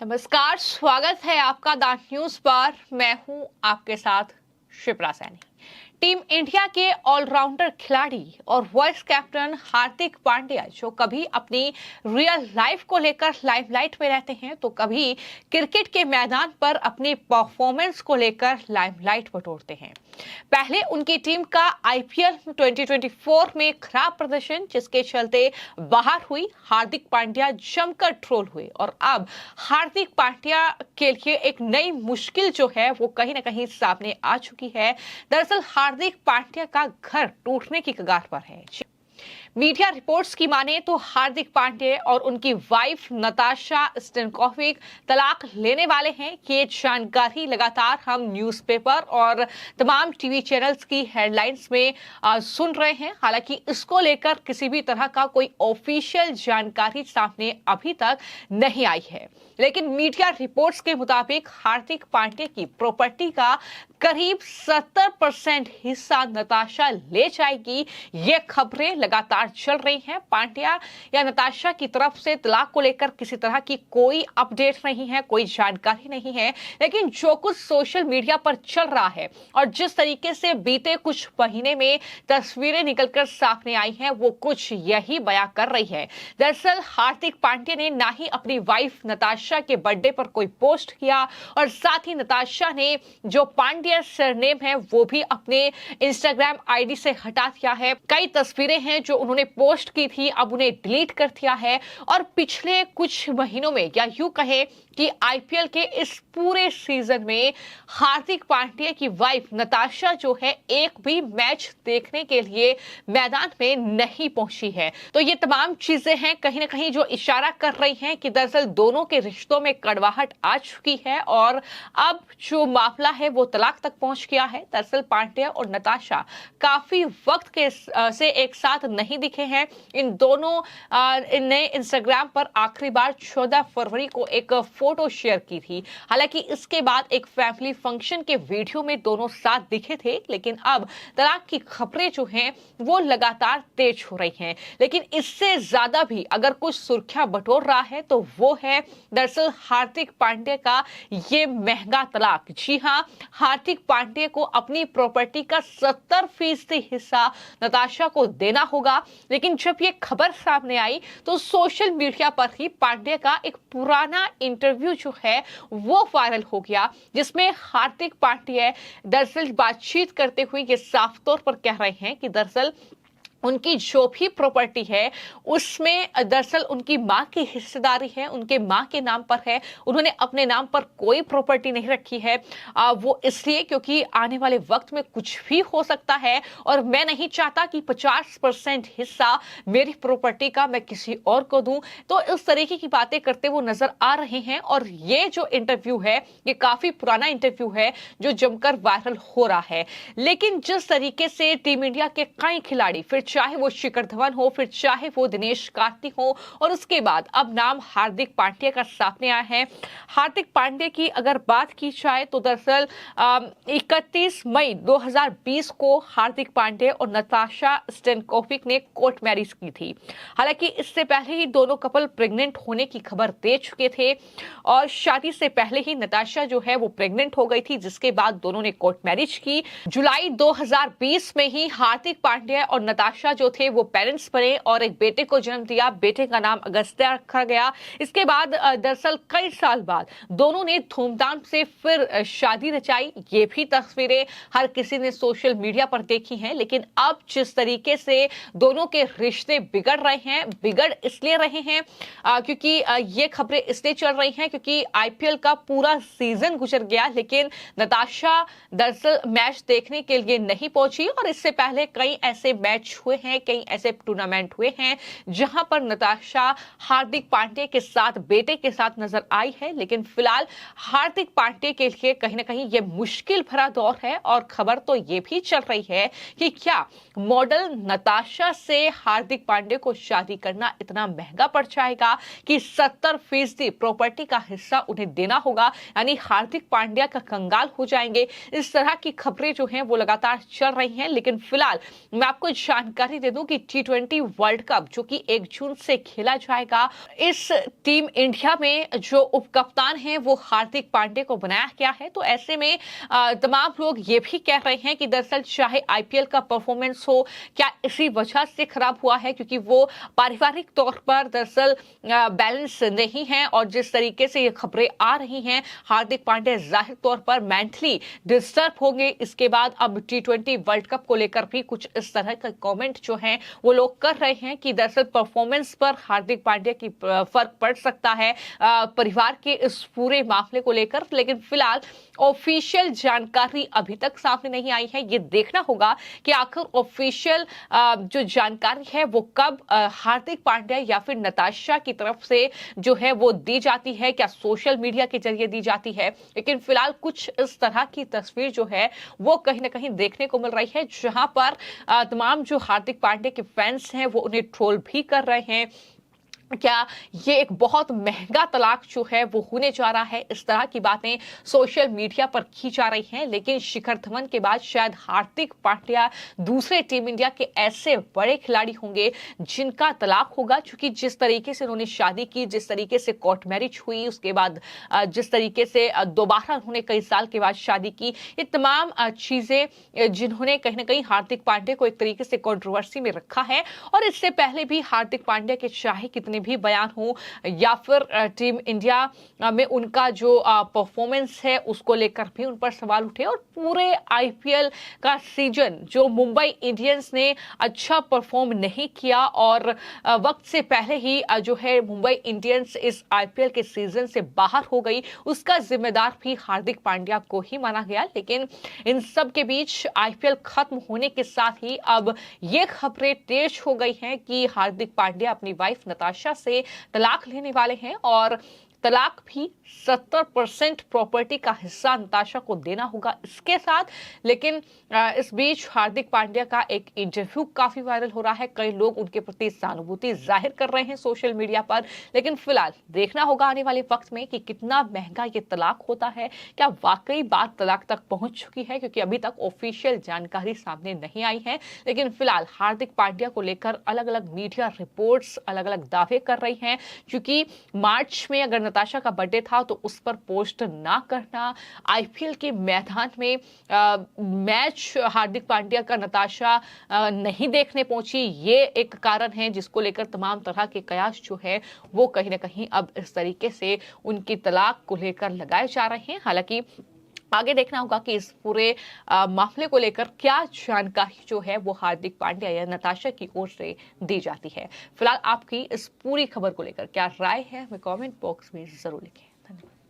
नमस्कार, स्वागत है आपका द न्यूज पर। मैं हूं आपके साथ शिप्रा सैनी। टीम इंडिया के ऑलराउंडर खिलाड़ी और वाइस कैप्टन हार्दिक पांड्या जो कभी अपनी रियल लाइफ को लेकर लाइमलाइट में रहते हैं तो कभी क्रिकेट के मैदान पर अपनी परफॉर्मेंस को लेकर लाइमलाइट बटोरते हैं। पहले उनकी टीम का आईपीएल 2024 में खराब प्रदर्शन जिसके चलते बाहर हुई, हार्दिक पांड्या जमकर ट्रोल हुए और अब हार्दिक पांड्या के लिए एक नई मुश्किल जो है वो कहीं ना कहीं सामने आ चुकी है। दरअसल हार्दिक पांड्या का घर टूटने की कगार पर है। मीडिया रिपोर्ट्स की माने तो हार्दिक पांड्या और उनकी वाइफ नताशा स्टेनकोविक तलाक लेने वाले हैं। ये जानकारी लगातार हम न्यूज़पेपर और तमाम टीवी चैनल्स की हेडलाइंस में सुन रहे हैं। हालांकि इसको लेकर किसी भी तरह का कोई ऑफिशियल जानकारी सामने अभी तक नहीं आई है, लेकिन मीडिया रिपोर्ट्स के मुताबिक हार्दिक पांड्या की प्रॉपर्टी का करीब 70% हिस्सा नताशा ले जाएगी। ये खबरें लगातार चल रही हैं। पांड्या या नताशा की तरफ से तलाक को लेकर किसी तरह की कोई अपडेट नहीं है, कोई जानकारी नहीं है, लेकिन जो कुछ सोशल मीडिया पर चल रहा है और जिस तरीके से बीते कुछ महीने में तस्वीरें निकलकर सामने आई हैं वो कुछ यही बयां कर रही है। दरअसल हार्दिक पांड्या ने ना ही अपनी वाइफ नताशा के बर्थडे पर कोई पोस्ट किया और साथ ही नताशा ने जो पांड्या सरनेम है वो भी अपने इंस्टाग्राम आईडी से हटा दिया है। कई तस्वीरें हैं जो उन्होंने पोस्ट की थी अब उन्हें डिलीट कर दिया है और पिछले कुछ महीनों में या यूं कहें कि आईपीएल के इस पूरे सीजन में हार्दिक पांड्या की वाइफ नताशा जो है एक भी मैच देखने के लिए मैदान में नहीं पहुंची है। तो ये तमाम चीजें हैं कहीं ना कहीं जो इशारा कर रही हैं कि दरअसल दोनों के रिश्तों में कड़वाहट आ चुकी है और अब जो मामला है वो तलाक तक पहुंच गया है। दरअसल पांड्या और नताशा काफी वक्त के से एक साथ नहीं दिखे हैं। इन दोनों ने इंस्टाग्राम पर आखिरी बार 14 फरवरी को एक फोटो शेयर की थी। हालांकि इसके बाद एक फैमिली फंक्शन के वीडियो में दोनों साथ दिखे थे, लेकिन अब तलाक की खबरें जो हैं वो लगातार तेज हो रही हैं। लेकिन इससे ज्यादा भी अगर कुछ सुर्खियां बटोर रहा है तो वो है दरअसल हार्दिक पांड्या का ये महंगा तलाक। जी हाँ, हार्दिक पांड्या को अपनी प्रॉपर्टी का 70% हिस्सा नताशा को देना होगा। लेकिन जब ये खबर सामने आई तो सोशल मीडिया पर ही पांड्या का एक पुराना इंटरव्यू जो है वो वायरल हो गया, जिसमें हार्दिक पांड्या दरअसल बातचीत करते हुए ये साफ तौर पर कह रहे हैं कि दरअसल उनकी जो भी प्रॉपर्टी है उसमें दरअसल उनकी मां की हिस्सेदारी है, उनके मां के नाम पर है। उन्होंने अपने नाम पर कोई प्रॉपर्टी नहीं रखी है। वो इसलिए क्योंकि आने वाले वक्त में कुछ भी हो सकता है और मैं नहीं चाहता कि 50% हिस्सा मेरी प्रॉपर्टी का मैं किसी और को दूं। तो इस तरीके की बातें करते वो नजर आ रहे हैं और ये जो इंटरव्यू है ये काफी पुराना इंटरव्यू है जो जमकर वायरल हो रहा है। लेकिन जिस तरीके से टीम इंडिया के कई खिलाड़ी, फिर चाहे वो शिखर धवन हो, फिर चाहे वो दिनेश कार्तिक हो और उसके बाद अब नाम हार्दिक पांड्या का सामने आया है। हार्दिक पांड्या की अगर बात की जाए तो दरअसल 31 मई 2020 को हार्दिक पांड्या और नताशा स्टेनकोविक ने कोर्ट मैरिज की थी। हालांकि इससे पहले ही दोनों कपल प्रेग्नेंट होने की खबर दे चुके थे और शादी से पहले ही नताशा जो है वो प्रेग्नेंट हो गई थी, जिसके बाद दोनों ने कोर्ट मैरिज की। जुलाई 2020 में ही हार्दिक पांड्या और नताशा जो थे वो पेरेंट्स बने और एक बेटे को जन्म दिया। बेटे का नाम अगस्त्य रखा गया। इसके बाद दरअसल कई साल बाद दोनों ने धूमधाम से फिर शादी रचाई। ये भी तस्वीरें हर किसी ने सोशल मीडिया पर देखी हैं। लेकिन अब जिस तरीके से दोनों के रिश्ते बिगड़ रहे हैं, बिगड़ इसलिए रहे हैं क्योंकि ये खबरें इसलिए चल रही हैं क्योंकि आईपीएल का पूरा सीजन गुजर गया, लेकिन नताशा दरअसल मैच देखने के लिए नहीं पहुंची और इससे पहले कई ऐसे मैच हुए हैं, कई ऐसे टूर्नामेंट हुए हैं जहां पर नताशा हार्दिक पांड्या के साथ, बेटे के साथ नजर आई है। लेकिन फिलहाल हार्दिक पांड्या के लिए कहीं ना कहीं यह मुश्किल भरा दौर है और खबर तो ये भी चल रही है कि क्या मॉडल नताशा से हार्दिक पांड्या को शादी करना इतना महंगा पड़ जाएगा कि 70% प्रॉपर्टी का हिस्सा उन्हें देना होगा, यानी हार्दिक पांड्या का कंगाल हो जाएंगे। इस तरह की खबरें जो हैं वो लगातार चल रही हैं। लेकिन फिलहाल मैं आपको जानकारी जानकारी दे दूं कि T20 वर्ल्ड कप जो कि 1 जून से खेला जाएगा, इस टीम इंडिया में जो उपकप्तान हैं वो हार्दिक पांड्या को बनाया गया है। तो ऐसे में तमाम लोग ये भी कह रहे हैं कि दरअसल चाहे आईपीएल का परफॉर्मेंस हो, क्या इसी वजह से खराब हुआ है क्योंकि वो पारिवारिक तौर पर दरअसल बैलेंस नहीं है। और जिस तरीके से ये खबरें आ रही हैं, हार्दिक पांड्या जाहिर तौर पर मेंटली डिस्टर्ब होंगे। इसके बाद अब T20 वर्ल्ड कप को लेकर भी कुछ इस तरह का कमेंट जो हैं वो लोग कर रहे हैं कि दरअसल परफॉर्मेंस पर हार्दिक पांड्या की फर्क पड़ सकता है परिवार के इस पूरे मामले को लेकर। लेकिन फिलहाल ऑफिशियल जानकारी अभी तक सामने नहीं आई है। ये देखना होगा कि आखिर ऑफिशियल जो जानकारी है वो कब हार्दिक पांड्या या फिर नताशा की तरफ से जो है वो दी जाती है, क्या सोशल मीडिया के जरिए दी जाती है। लेकिन फिलहाल कुछ इस तरह की तस्वीर जो है वो कहीं ना कहीं देखने को मिल रही है, जहां पर तमाम जो हार्दिक पांड्या के फैंस हैं वो उन्हें ट्रोल भी कर रहे हैं। क्या ये एक बहुत महंगा तलाक जो है वो होने जा रहा है, इस तरह की बातें सोशल मीडिया पर की जा रही हैं। लेकिन शिखर धवन के बाद शायद हार्दिक पांड्या दूसरे टीम इंडिया के ऐसे बड़े खिलाड़ी होंगे जिनका तलाक होगा, क्योंकि जिस तरीके से उन्होंने शादी की, जिस तरीके से कोर्ट मैरिज हुई, उसके बाद जिस तरीके से दोबारा उन्होंने कई साल के बाद शादी की, ये तमाम चीजें जिन्होंने कहीं ना कहीं हार्दिक पांड्या को एक तरीके से कंट्रोवर्सी में रखा है। और इससे पहले भी हार्दिक पांड्या के चाहे कितने भी बयान हो या फिर टीम इंडिया में उनका जो परफॉर्मेंस है उसको लेकर भी उन पर सवाल उठे। और पूरे आईपीएल का सीजन जो मुंबई इंडियंस ने अच्छा परफॉर्म नहीं किया और वक्त से पहले ही जो है मुंबई इंडियंस इस आईपीएल के सीजन से बाहर हो गई, उसका जिम्मेदार भी हार्दिक पांड्या को ही माना गया। लेकिन इन सब के बीच आईपीएल खत्म होने के साथ ही अब ये खबरें तेज हो गई हैं कि हार्दिक पांड्या अपनी वाइफ नताशा से तलाक लेने वाले हैं और तलाक भी 70% प्रॉपर्टी का हिस्सा नताशा को देना होगा इसके साथ। लेकिन इस बीच हार्दिक पांड्या का एक इंटरव्यू काफी वायरल हो रहा है, कई लोग उनके प्रति सहानुभूति जाहिर कर रहे हैं सोशल मीडिया पर। लेकिन फिलहाल देखना होगा आने वाले वक्त में कि कितना महंगा ये तलाक होता है, क्या वाकई बात तलाक तक पहुंच चुकी है, क्योंकि अभी तक ऑफिशियल जानकारी सामने नहीं आई है। लेकिन फिलहाल हार्दिक पांड्या को लेकर अलग अलग मीडिया रिपोर्ट्स अलग अलग दावे कर रही हैं, क्योंकि मार्च में अगर नताशा का बर्थडे था तो उस पर पोस्ट ना करना, आईपीएल के मैदान में मैच हार्दिक पांड्या का नताशा नहीं देखने पहुंची, ये एक कारण है जिसको लेकर तमाम तरह के कयास जो है वो कहीं ना कहीं अब इस तरीके से उनकी तलाक को लेकर लगाए जा रहे हैं। हालांकि आगे देखना होगा कि इस पूरे मामले को लेकर क्या जानकारी जो है वो हार्दिक पांड्या या नताशा की ओर से दी जाती है। फिलहाल आपकी इस पूरी खबर को लेकर क्या राय है, हमें कमेंट बॉक्स में जरूर लिखें। धन्यवाद।